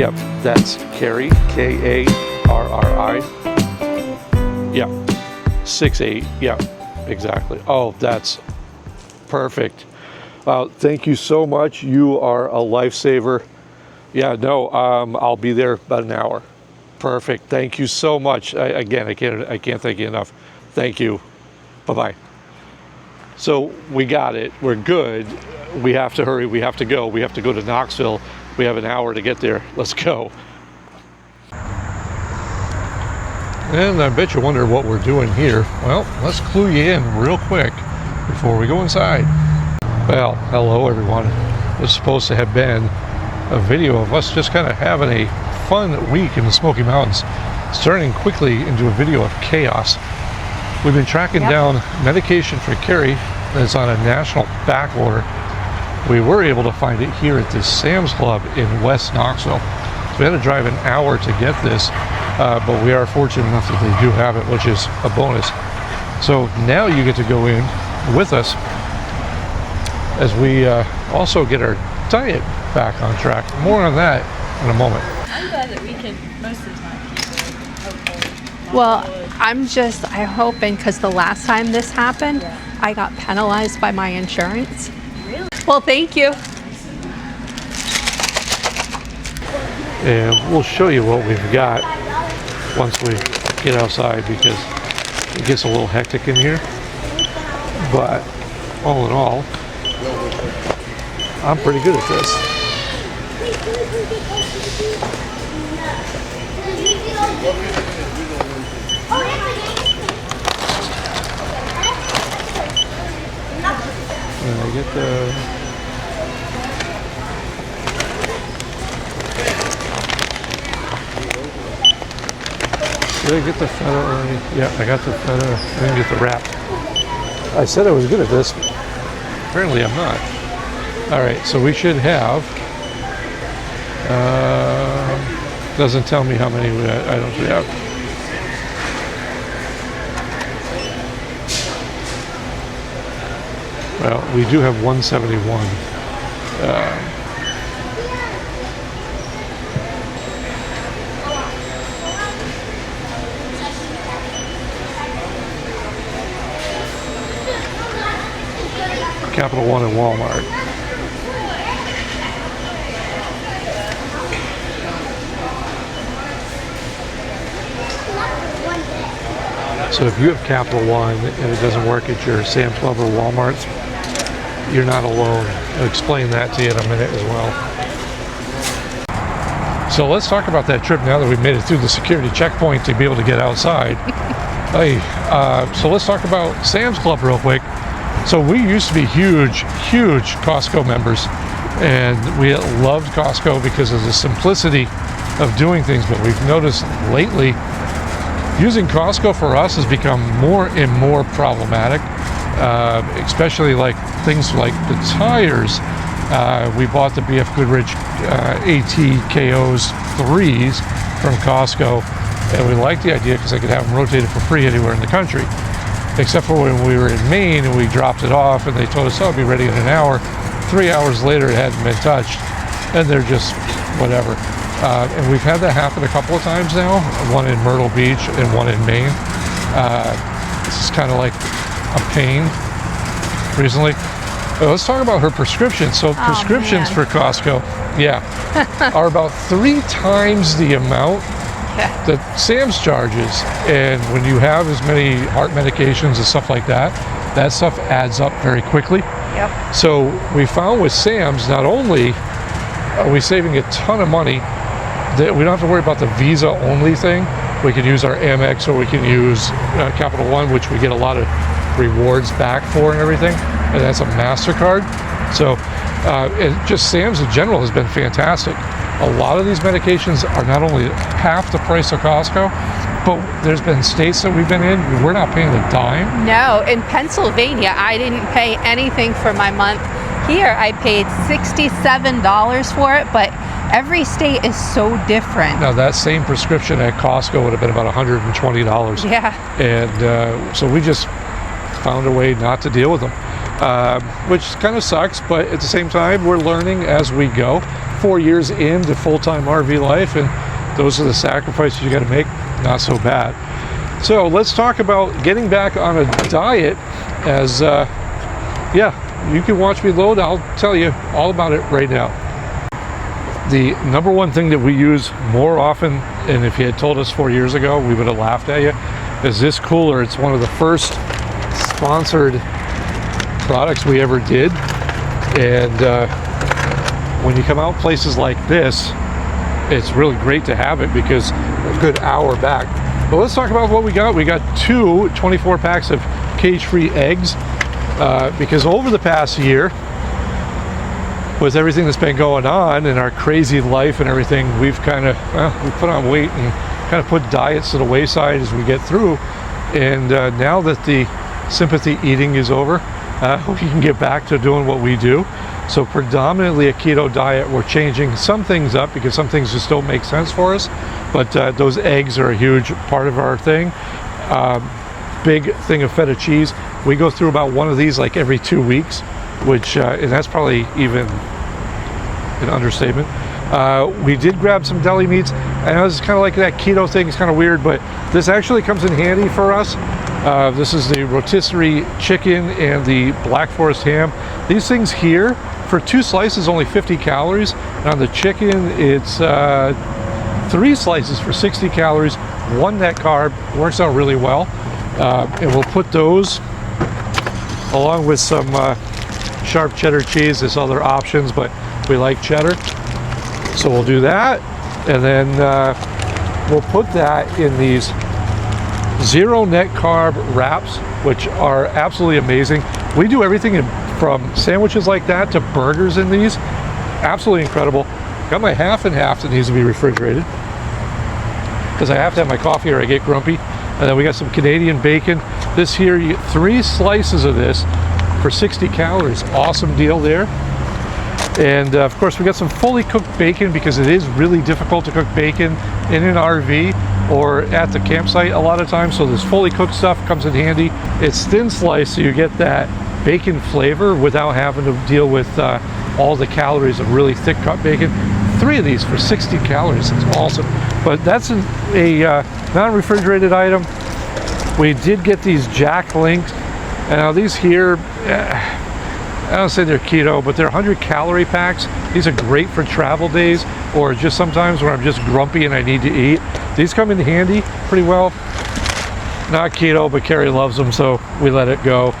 Yep, that's Carrie, Karri. Yeah, 6'8". Yeah, exactly. Oh, that's perfect. Thank you so much. You are a lifesaver. Yeah, no, I'll be there about an hour. Perfect. Thank you so much. Again, I can't thank you enough. Thank you. Bye-bye. So we got it. We're good. We have to hurry. We have to go. We have to go to Knoxville. We have an hour to get there. Let's go. And I bet you wonder what we're doing here. Well, let's clue you in real quick before we go inside. Well, hello everyone. This is supposed to have been a video of us just kind of having a fun week in the Smoky Mountains, turning quickly into a video of chaos. We've been tracking down medication for Carrie that's on a national back order. We were able to find it here at this Sam's Club in West Knoxville. So we had to drive an hour to get this, but we are fortunate enough that they do have it, which is a bonus. So now you get to go in with us as we also get our diet back on track. More on that in a moment. I'm glad that we can most of the time keep it hopeful. Well, I'm hoping, because the last time this happened, I got penalized by my insurance. Really? Well, thank you. And we'll show you what we've got once we get outside, because it gets a little hectic in here. But all in all, I'm pretty good at this. And I get the Did I get the feta already? Yeah, I got the feta. I didn't get the wrap. I said I was good at this. Apparently I'm not. Alright, so we should have, doesn't tell me how many items we have. Well, we do have 171. Capital One and Walmart. So if you have Capital One and it doesn't work at your Sam's Club or Walmart's, you're not alone. I'll explain that to you in a minute as well. So let's talk about that trip now that we've made it through the security checkpoint to be able to get outside. Hey, so let's talk about Sam's Club real quick. So we used to be huge Costco members, and we loved Costco because of the simplicity of doing things. But we've noticed lately, using Costco for us has become more and more problematic, especially like things like the tires. We bought the BF Goodrich AT-KOs 3s from Costco, and we liked the idea because I could have them rotated for free anywhere in the country. Except for when we were in Maine and we dropped it off and they told us, oh, it'll be ready in an hour. 3 hours later, it hadn't been touched. And they're just whatever. And we've had that happen a couple of times now, one in Myrtle Beach and one in Maine. This is kind of like a pain recently. Let's talk about her prescriptions. So prescriptions for Costco, are about 3 times the amount that Sam's charges. And when you have as many heart medications and stuff like that, that stuff adds up very quickly. Yep. So we found with Sam's, not only are we saving a ton of money, that we don't have to worry about the Visa only thing. We can use our Amex, or we can use Capital One, which we get a lot of rewards back for and everything, and that's a MasterCard. So just Sam's in general has been fantastic. A lot of these medications are not only half the price of Costco, but there's been states that we've been in, we're not paying a dime. No, in Pennsylvania, I didn't pay anything for my month. Here, I paid $67 for it, but every state is so different. Now, that same prescription at Costco would have been about $120. Yeah. And so we just found a way not to deal with them, which kind of sucks, but at the same time, we're learning as we go. 4 years into full-time RV life, and those are the sacrifices you got to make. Not so bad. So let's talk about getting back on a diet. As yeah, you can watch me load. I'll tell you all about it right now. The number one thing that we use more often, and if you had told us 4 years ago, we would have laughed at you, is this cooler. It's one of the first sponsored products we ever did. And when you come out places like this, it's really great to have it because a good hour back. But let's talk about what we got. We got two 24 packs of cage-free eggs because over the past year, with everything that's been going on in our crazy life and everything, we've kind of we put on weight and kind of put diets to the wayside as we get through. And now that the sympathy eating is over, we can get back to doing what we do. So predominantly a keto diet. We're changing some things up because some things just don't make sense for us. But those eggs are a huge part of our thing. Big thing of feta cheese. We go through about one of these like every 2 weeks, which and that's probably even an understatement. We did grab some deli meats. I know it's kind of like that keto thing. It's kind of weird, but this actually comes in handy for us. This is the rotisserie chicken and the Black Forest ham. These things here, for 2 slices, only 50 calories. And on the chicken, it's 3 slices for 60 calories, 1 net carb. Works out really well. And we'll put those along with some sharp cheddar cheese. There's other options, but we like cheddar. So we'll do that. And then we'll put that in these 0 net carb wraps, which are absolutely amazing. We do everything from sandwiches like that to burgers in these. Absolutely incredible. Got my half and half that needs to be refrigerated because I have to have my coffee or I get grumpy. And then we got some Canadian bacon. This here, you get 3 slices of this for 60 calories. Awesome deal there. And of course we got some fully cooked bacon because it is really difficult to cook bacon in an RV or at the campsite a lot of times. So this fully cooked stuff comes in handy. It's thin sliced, so you get that bacon flavor without having to deal with all the calories of really thick cut bacon. 3 of these for 60 calories. It's awesome. But that's a non-refrigerated item. We did get these Jack Links. And now these here, I don't say they're keto, but they're 100 calorie packs. These are great for travel days or just sometimes when I'm just grumpy and I need to eat. These come in handy pretty well. Not keto, but Carrie loves them, so we let it go.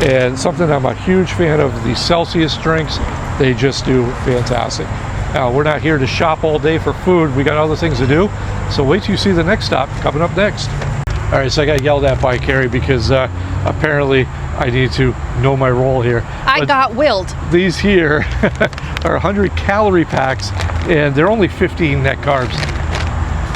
And something I'm a huge fan of, the Celsius drinks. They just do fantastic. Now, we're not here to shop all day for food. We got other things to do. So wait till you see the next stop coming up next. All right, so I got yelled at by Carrie because apparently I need to know my role here. I got willed. These here are 100 calorie packs and they're only 15 net carbs.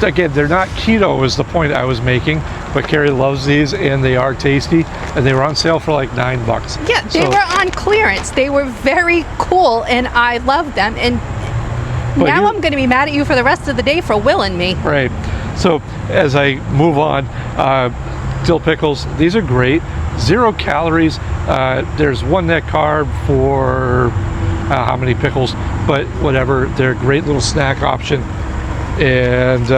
Again, they're not keto is the point I was making, but Carrie loves these and they are tasty and they were on sale for like $9. Yeah, they were on clearance. They were very cool and I loved them. And now I'm going to be mad at you for the rest of the day for willing me. Right. So as I move on, dill pickles, these are great. 0 calories. There's 1 net carb for how many pickles, but whatever. They're a great little snack option. And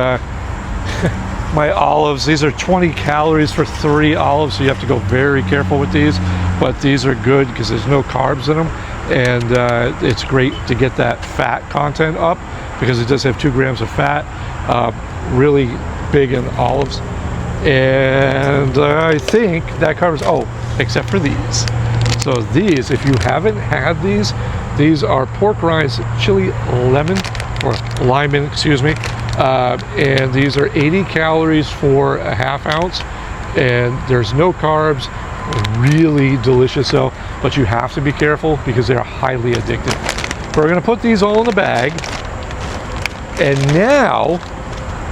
my olives, these are 20 calories for 3 olives, so you have to go very careful with these. But these are good because there's no carbs in them. And it's great to get that fat content up because it does have 2 grams of fat. Really big in olives. And I think that covers, except for these. So these, if you haven't had these are pork rinds, chili lemon, or lime, excuse me. And these are 80 calories for a ½ ounce. And there's no carbs. Really delicious though, but you have to be careful because they're highly addictive. We're gonna put these all in the bag. And now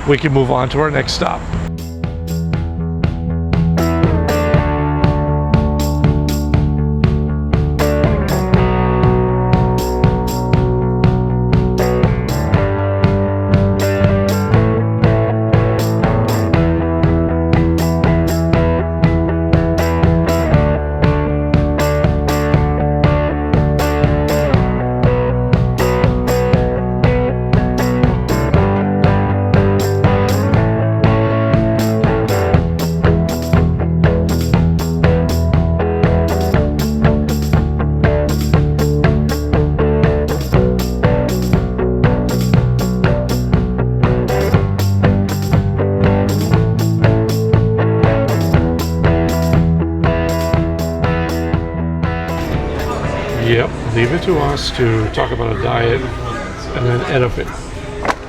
we can move on to our next stop. to us to talk about a diet and then end up it.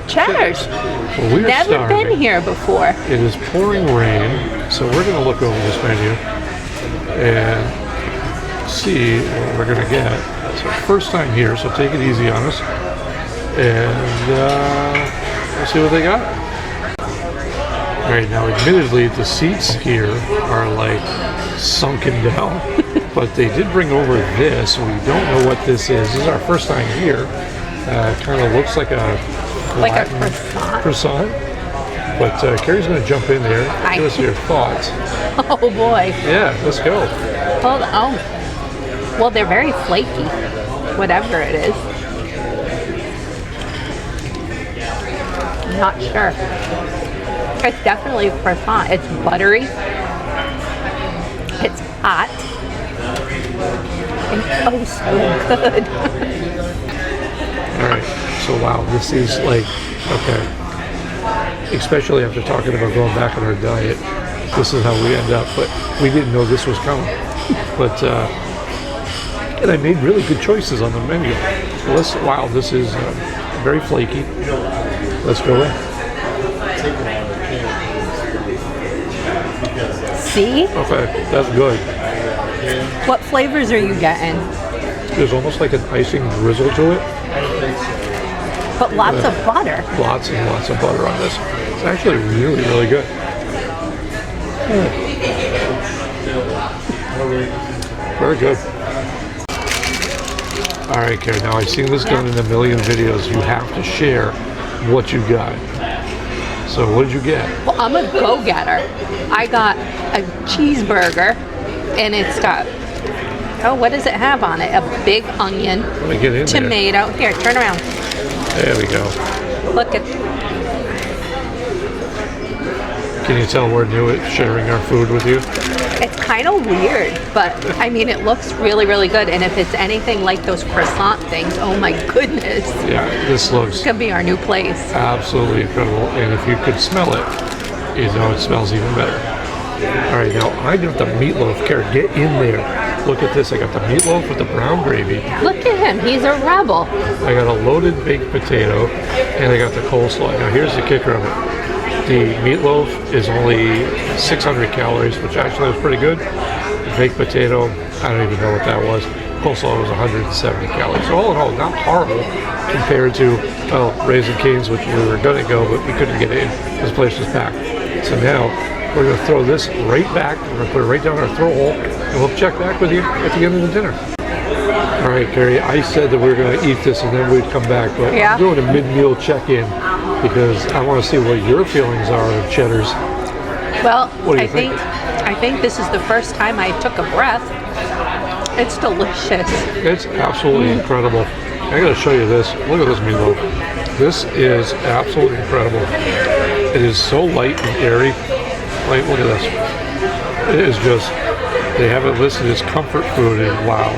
Cheddars. Well, we're Never starving. been here before. It is pouring rain, so we're going to look over this menu and see what we're going to get. It's our first time here, so take it easy on us. And we'll see what they got. All right, now admittedly the seats here are like sunken down, but they did bring over this. We don't know what this is. This is our first time here. Kind of looks like a croissant. But Carrie's going to jump in there. Give us your thoughts. Oh boy. Yeah, let's go. Hold on. Oh. Well, they're very flaky, whatever it is. I'm not sure. It's definitely a croissant. It's buttery. It's hot. And oh, so good. All right. So wow, this is like, okay. Especially after talking about going back on our diet, this is how we end up. But we didn't know this was coming. But and I made really good choices on the menu. Wow, this is very flaky. Let's go in. See? Okay, that's good. What flavors are you getting? There's almost like an icing drizzle to it. But lots of butter. Lots and lots of butter on this. It's actually really, really good. Very good. All right, Carrie, now I've seen this done in a million videos. You have to share what you got. So what did you get? Well, I'm a go-getter. I got a cheeseburger, and it's got, oh, what does it have on it? A big onion, Let me get in tomato. Here, turn around. There we go. Look at, Can you tell we're new at sharing our food with you? it's kind of weird, but I mean, it looks really, really good. And if it's anything like those croissant things, oh my goodness. Yeah, this looks It's gonna be our new place. absolutely incredible. And if you could smell it, you know it smells even better. All right, now I got the meatloaf. Carrie, get in there. Look at this. I got the meatloaf with the brown gravy. Look at him, he's a rebel. I got a loaded baked potato, and I got the coleslaw. Now here's the kicker of it. The meatloaf is only 600 calories, which actually was pretty good. The baked potato, I don't even know what that was. Coleslaw was 170 calories. So all in all, not horrible compared to, well, Raising Cane's, which we were going to go, but we couldn't get in. This place was packed. So now we're going to throw this right back. We're going to put it right down our throat hole, and we'll check back with you at the end of the dinner. All right, Carrie, I said that we were going to eat this and then we'd come back, but Yeah. I'm doing a mid-meal check-in because I want to see what your feelings are of Cheddars. Well, What do you I think this is the first time I took a breath. It's delicious. It's absolutely incredible. I got to show you this. Look at this meatloaf. This is absolutely incredible. It is so light and airy. Like, look at this. It is just, they have it listed as comfort food, and wow.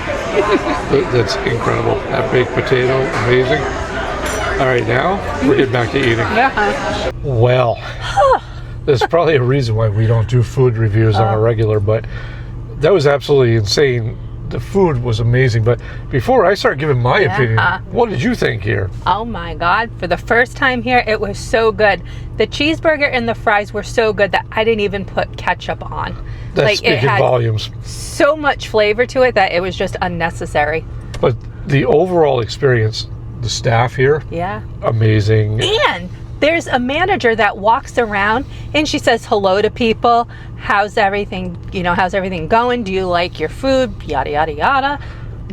That's incredible. That baked potato, amazing. All right, now we're getting back to eating. Yeah. Well, there's probably a reason why we don't do food reviews on a regular, but that was absolutely insane. The food was amazing. But before I start giving my opinion, what did you think here? Oh my God, for the first time here, it was so good. The cheeseburger and the fries were so good that I didn't even put ketchup on. That's it speaking had volumes. so much flavor to it that it was just unnecessary. But the overall experience, the staff here, Yeah. amazing. And there's a manager that walks around and she says hello to people. How's everything, how's everything going? Do you like your food? Yada, yada, yada.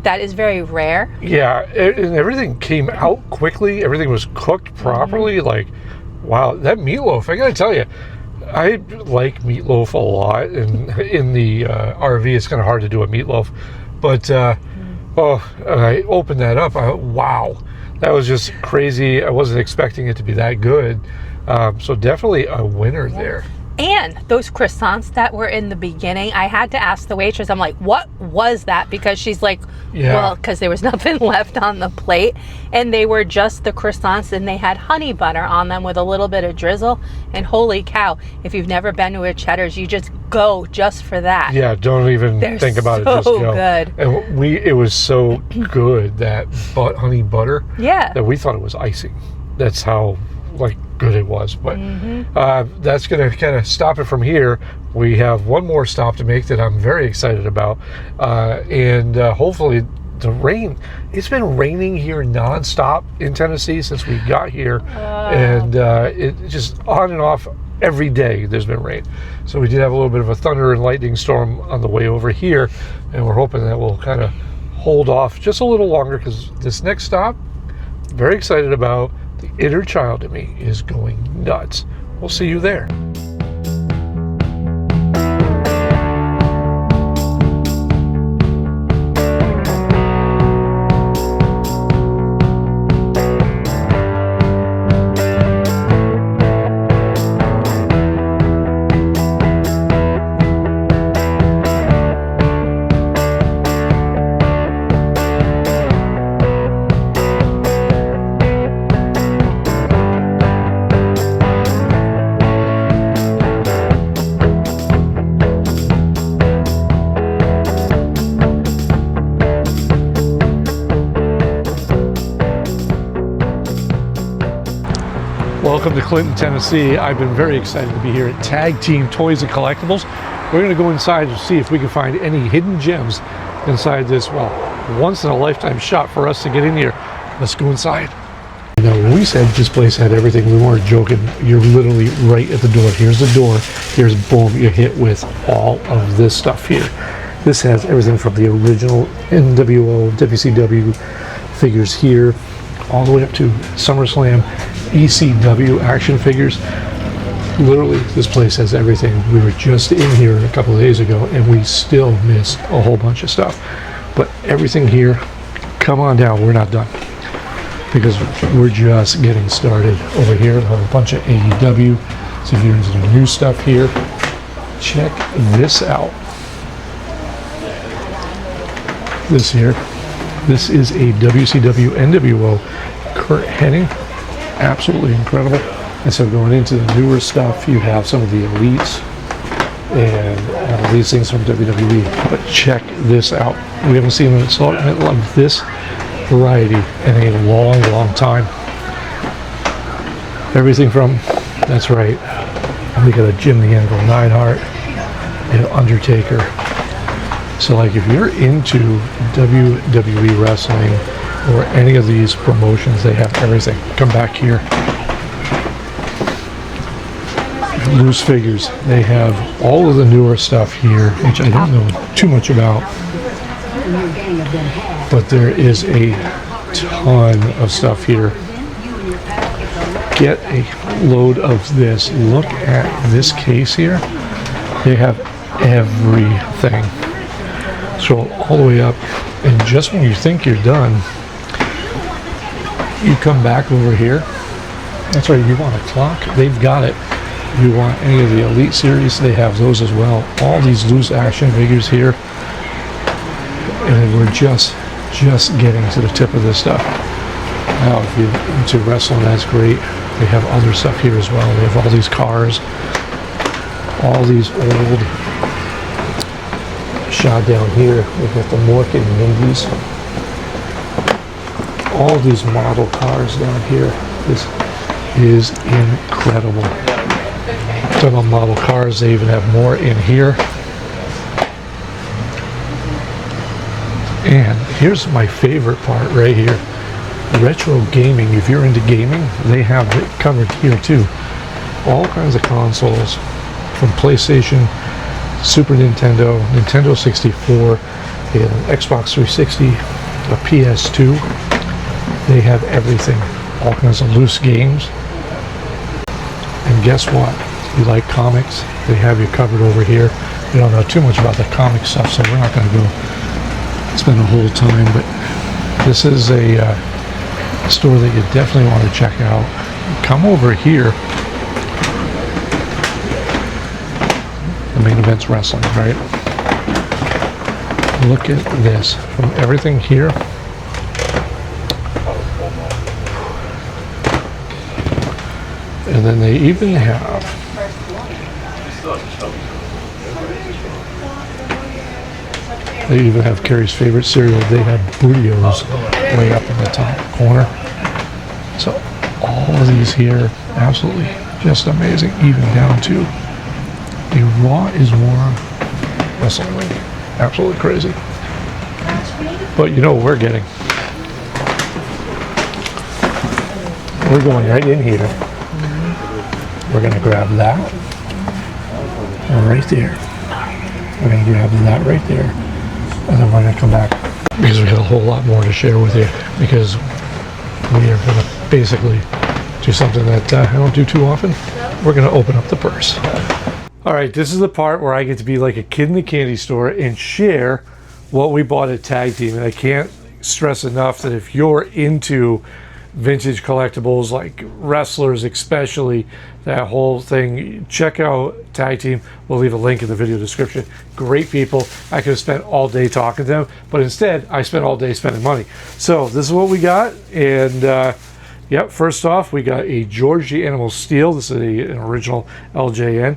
That is very rare. Yeah, and everything came out quickly. Everything was cooked properly. Like, wow, that meatloaf, I gotta tell you, I like meatloaf a lot. And in the RV, it's kind of hard to do a meatloaf. But, I opened that up. Wow, that was just crazy. I wasn't expecting it to be that good. So definitely a winner there. And those croissants that were in the beginning, I had to ask the waitress, I'm like, what was that? Because she's like, Yeah. well, because there was nothing left on the plate. And they were just the croissants, and they had honey butter on them with a little bit of drizzle. And holy cow, if you've never been to a Cheddar's, you just go just for that. Yeah, don't even They're think about it. so Just go. good. And it was so good, that honey butter, Yeah. that we thought it was icing. That's how good it was. But that's going to kind of stop it from here. We have one more stop to make that I'm very excited about, and hopefully the rain. It's been raining here nonstop in Tennessee since we got here, and it just on and off every day. There's been rain, so we did have a little bit of a thunder and lightning storm on the way over here, and we're hoping that will kind of hold off just a little longer, because this next stop, very excited about. The inner child in me is going nuts. We'll see you there. Welcome to Clinton, Tennessee. I've been very excited to be here at Tag Team Toys and Collectibles. We're going to go inside and see if we can find any hidden gems inside this, once in a lifetime shot for us to get in here. Let's go inside. You know, when we said this place had everything, we weren't joking. You're literally right at the door. Here's the door. Here's boom, you're hit with all of this stuff here. This has everything from the original NWO, WCW figures here, all the way up to SummerSlam ECW action figures. Literally, this place has everything. We were just in here a couple of days ago, and we still missed a whole bunch of stuff. But everything here, come on down. We're not done, because we're just getting started over here. A whole bunch of AEW. So if you're into the new stuff here, check this out. This here, this is a WCW NWO Kurt Hennig. Absolutely incredible. And so going into the newer stuff, you have some of the elites and all these things from WWE. But check this out. We haven't seen an assortment of this variety in a long, long time. Everything from, that's right, we got a Jim the Anvil Neidhart, and Undertaker. So like if you're into WWE wrestling or any of these promotions, they have everything. Come back here. Loose figures. They have all of the newer stuff here, which I don't know too much about. But there is a ton of stuff here. Get a load of this. Look at this case here. They have everything. Scroll all the way up, and just when you think you're done, you come back over here. That's right, you want a clock? They've got it. You want any of the Elite series? They have those as well. All these loose action figures here. And we're just getting to the tip of this stuff. Now, if you're into wrestling, that's great. They have other stuff here as well. They have all these cars, all these old shot down here. We've got the Morgan Mindies. All these model cars down here. This is incredible. Talking about model cars, they even have more in here. And here's my favorite part right here. Retro gaming. If you're into gaming, they have it covered here too. All kinds of consoles, from PlayStation, Super Nintendo, Nintendo 64, an Xbox 360, a PS2. They have everything. All kinds of loose games. And guess what? If you like comics, they have you covered over here. We don't know too much about the comic stuff, so we're not going to go spend a whole time, but this is a store that you definitely want to check out. Come over here main event's wrestling, right? Look at this, from everything here. And then they even have Carrie's favorite cereal. They have Bootios way up in the top corner. So all of these here, absolutely just amazing, even down to a Raw is Warm wrestling ring. Absolutely crazy. But you know what we're getting? We're going right in here. We're going to grab that right there. We're going to grab that right there. And then we're going to come back. Because we got a whole lot more to share with you. Because we are going to basically do something that I don't do too often. We're going to open up the purse. All right, this is the part where I get to be like a kid in the candy store and share what we bought at Tag Team. And I can't stress enough that if you're into vintage collectibles, like wrestlers especially, that whole thing, check out Tag Team. We'll leave a link in the video description. Great people. I could have spent all day talking to them, but instead I spent all day spending money. So this is what we got. And yep, first off, we got a George the Animal Steel. This is an original LJN.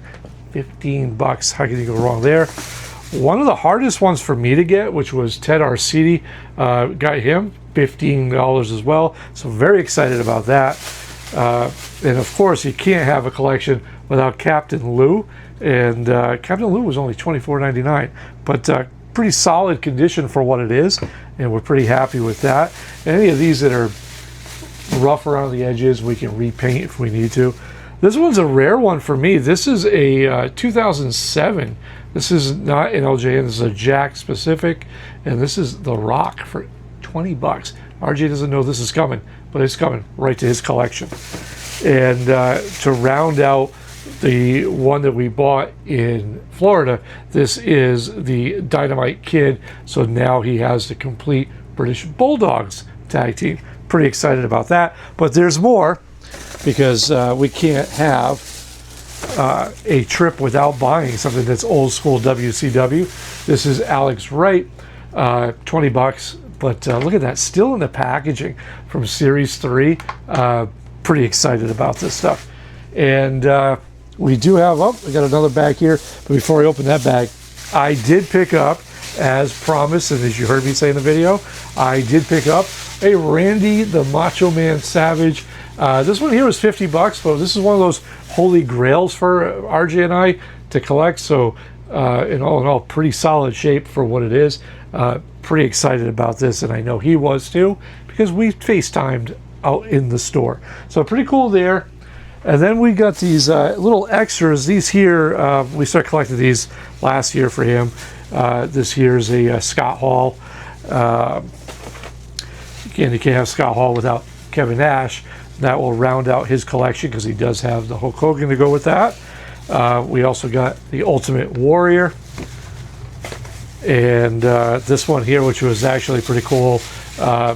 15 bucks. How can you go wrong there? One of the hardest ones for me to get, which was Ted Arcidi, got him $15 as well. So very excited about that. And of course, you can't have a collection without Captain Lou. And Captain Lou was only $24.99, but pretty solid condition for what it is. And we're pretty happy with that. Any of these that are rough around the edges, we can repaint if we need to. This one's a rare one for me. This is a 2007. This is not an LJN, this is a Jack specific, and this is The Rock for 20 bucks. RJ doesn't know this is coming, but it's coming right to his collection. And to round out the one that we bought in Florida, this is the Dynamite Kid. So now he has the complete British Bulldogs tag team. Pretty excited about that. But there's more, because we can't have a trip without buying something that's old school WCW. This is Alex Wright, 20 bucks. But look at that, still in the packaging from Series 3. Pretty excited about this stuff. And we do have, we got another bag here. But before I open that bag, I did pick up, as promised, and as you heard me say in the video, I did pick up a Randy the Macho Man Savage. This one here was 50 bucks, but this is one of those holy grails for RJ and I to collect. So in all, pretty solid shape for what it is. Pretty excited about this, and I know he was too, because we FaceTimed out in the store. So pretty cool there. And then we got these little extras. These here, we started collecting these last year for him. This here is a Scott Hall. Again, you can't have Scott Hall without Kevin Nash. That will round out his collection, because he does have the Hulk Hogan to go with that. We also got the Ultimate Warrior. And this one here, which was actually pretty cool.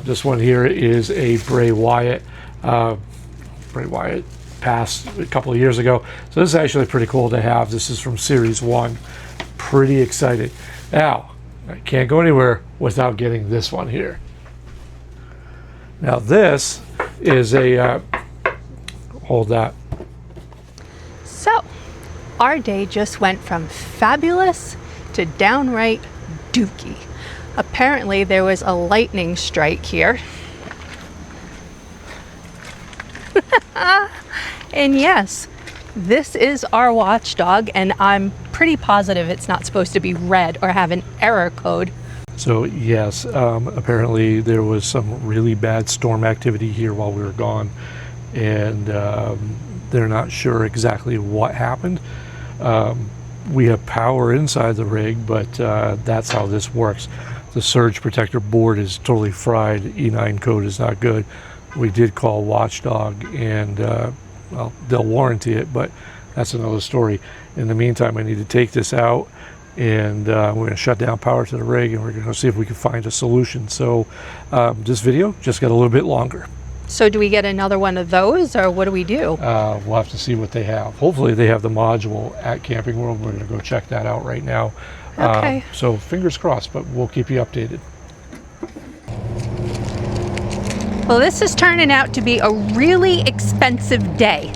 This one here is a Bray Wyatt. Bray Wyatt passed a couple of years ago. So this is actually pretty cool to have. This is from Series 1. Pretty excited. Now, I can't go anywhere without getting this one here. Now this is a, hold that. So, our day just went from fabulous to downright dookie. Apparently there was a lightning strike here. And yes, this is our watchdog, and I'm pretty positive it's not supposed to be red or have an error code. So yes, apparently there was some really bad storm activity here while we were gone, and they're not sure exactly what happened. We have power inside the rig, but that's how this works. The surge protector board is totally fried. E9 code is not good. We did call Watchdog, and well, they'll warranty it, but that's another story. In the meantime, I need to take this out, and we're going to shut down power to the rig, and we're going to see if we can find a solution. So this video just got a little bit longer. So do we get another one of those, or what do we do? We'll have to see what they have. Hopefully they have the module at Camping World. We're going to go check that out right now. Okay. So fingers crossed, but we'll keep you updated. Well, this is turning out to be a really expensive day.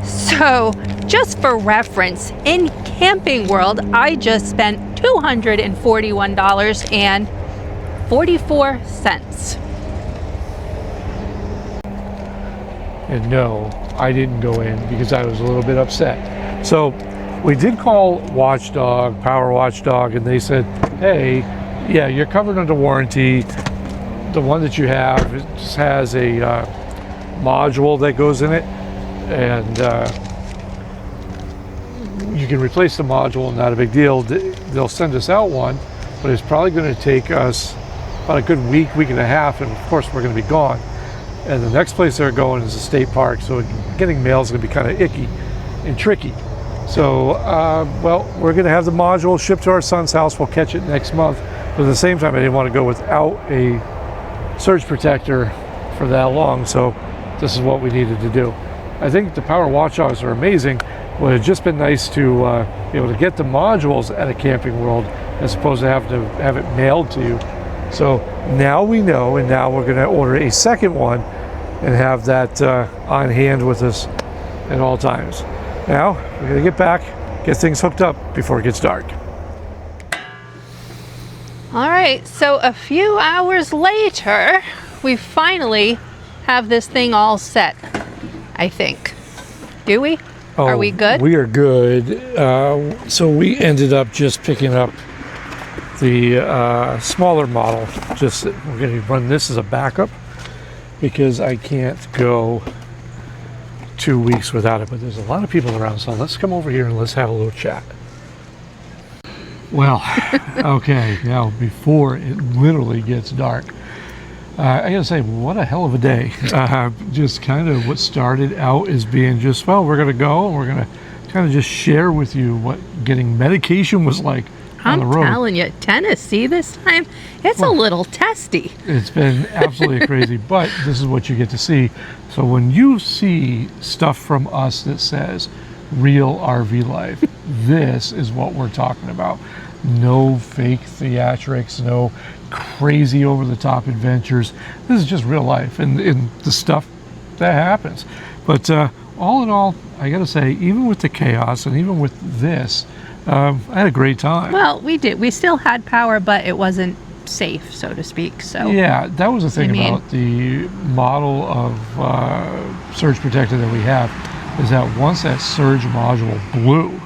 So just for reference, in Camping World, I just spent $241.44. And no, I didn't go in because I was a little bit upset. So we did call Watchdog, Power Watchdog, and they said, hey, yeah, you're covered under warranty. The one that you have, it just has a module that goes in it, and you can replace the module, not a big deal. They'll send us out one, but it's probably going to take us about a good week and a half, and of course we're going to be gone. And the next place they're going is a state park, so getting mail is going to be kind of icky and tricky. So, well, we're going to have the module shipped to our son's house. We'll catch it next month. But at the same time, I didn't want to go without a surge protector for that long, so this is what we needed to do. I think the Power Watchdogs are amazing. It would have just been nice to be able to get the modules at a Camping World as opposed to have it mailed to you. So now we know, and now we're going to order a second one and have that on hand with us at all times. Now we're going to get back, get things hooked up before it gets dark. All right, so a few hours later, we finally have this thing all set, I think. Do we? Oh, are we good? We are good. So we ended up just picking up the smaller model. Just we're going to run this as a backup because I can't go 2 weeks without it. But there's a lot of people around, so let's come over here and let's have a little chat. Well, okay, now before it literally gets dark, I gotta say, what a hell of a day. Just kind of what started out as being just, well, we're gonna go and we're gonna kind of just share with you what getting medication was like on the road. I'm telling you, Tennessee this time, it's a little testy. It's been absolutely crazy, but this is what you get to see. So when you see stuff from us that says real RV life, this is what we're talking about. No fake theatrics, no crazy over-the-top adventures. This is just real life and the stuff that happens. But all in all, I gotta say, even with the chaos and even with this, I had a great time. Well, we did. We still had power, but it wasn't safe, so to speak. So yeah, that was the thing about the model of surge protector that we have, is that once that surge module blew,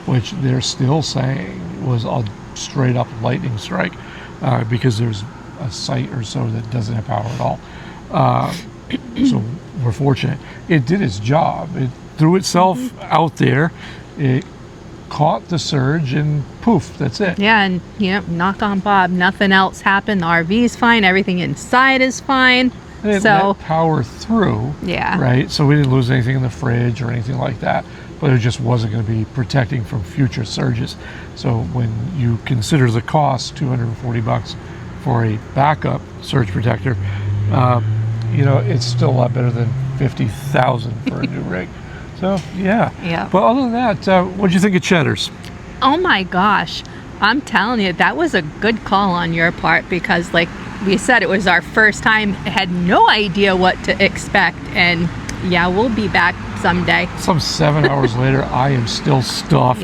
which they're still saying was a straight up lightning strike, because there's a site or so that doesn't have power at all. So we're fortunate. It did its job. It threw itself out there. It caught the surge and poof, that's it. yeah, and knock on Bob, nothing else happened. The RV's fine. Everything inside is fine. And it let power through. Yeah. Right. So we didn't lose anything in the fridge or anything like that. But it just wasn't going to be protecting from future surges. So when you consider the cost, $240 for a backup surge protector, it's still a lot better than $50,000 for a new rig. So yeah. But other than that, what did you think of Cheddar's? Oh my gosh, I'm telling you, that was a good call on your part, because like we said, it was our first time, had no idea what to expect, and yeah, we'll be back someday. Some 7 hours later, I am still stuffed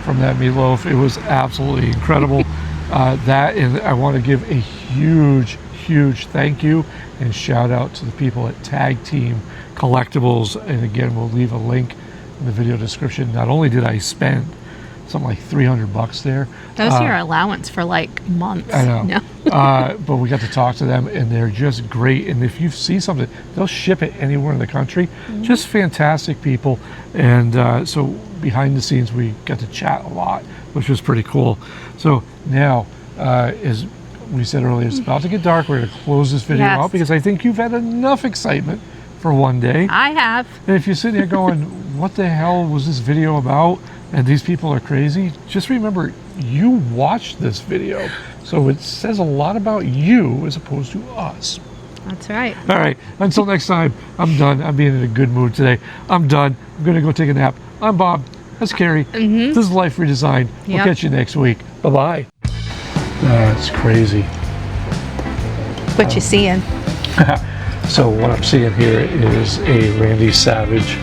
from that meatloaf. It was absolutely incredible. And I want to give a huge thank you and shout out to the people at Tag Team Collectibles. And again, we'll leave a link in the video description. Not only did I spend something like $300 there. That was your allowance for like months. I know. But we got to talk to them, and they're just great. And if you see something, they'll ship it anywhere in the country. Just fantastic people. And so behind the scenes, we got to chat a lot, which was pretty cool. So now, as we said earlier, it's about to get dark. We're going to close this video out because I think you've had enough excitement for one day. I have. And if you're sitting here going, what the hell was this video about? And these people are crazy, just remember, you watched this video. So it says a lot about you as opposed to us. That's right. All right. Until next time, I'm done. I'm being in a good mood today. I'm done. I'm going to go take a nap. I'm Bob. That's Carrie. This is Life Redesigned. We'll Yep. catch you next week. Bye-bye. That's crazy. What you seeing? So what I'm seeing here is a Randy Savage.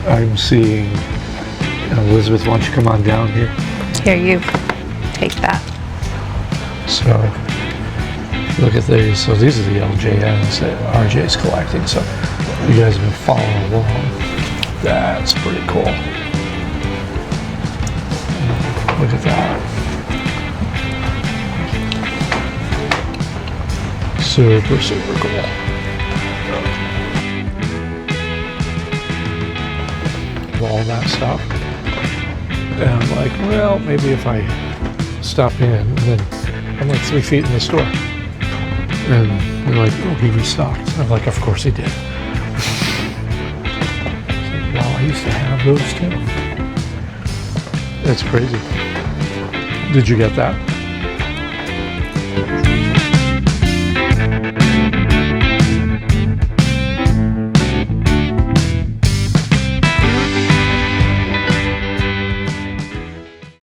I'm seeing Elizabeth. Why don't you come on down here? Here, you take that. So look at these. So these are the LJNs that RJ's collecting. So you guys have been following along. That's pretty cool. Look at that. Super, super cool. All that stuff. And I'm like, well, maybe if I stop in, and then I'm like 3 feet in the store. And they're like, oh, he restocked. I'm like, of course he did. Wow, I used to have those too. That's crazy. Did you get that?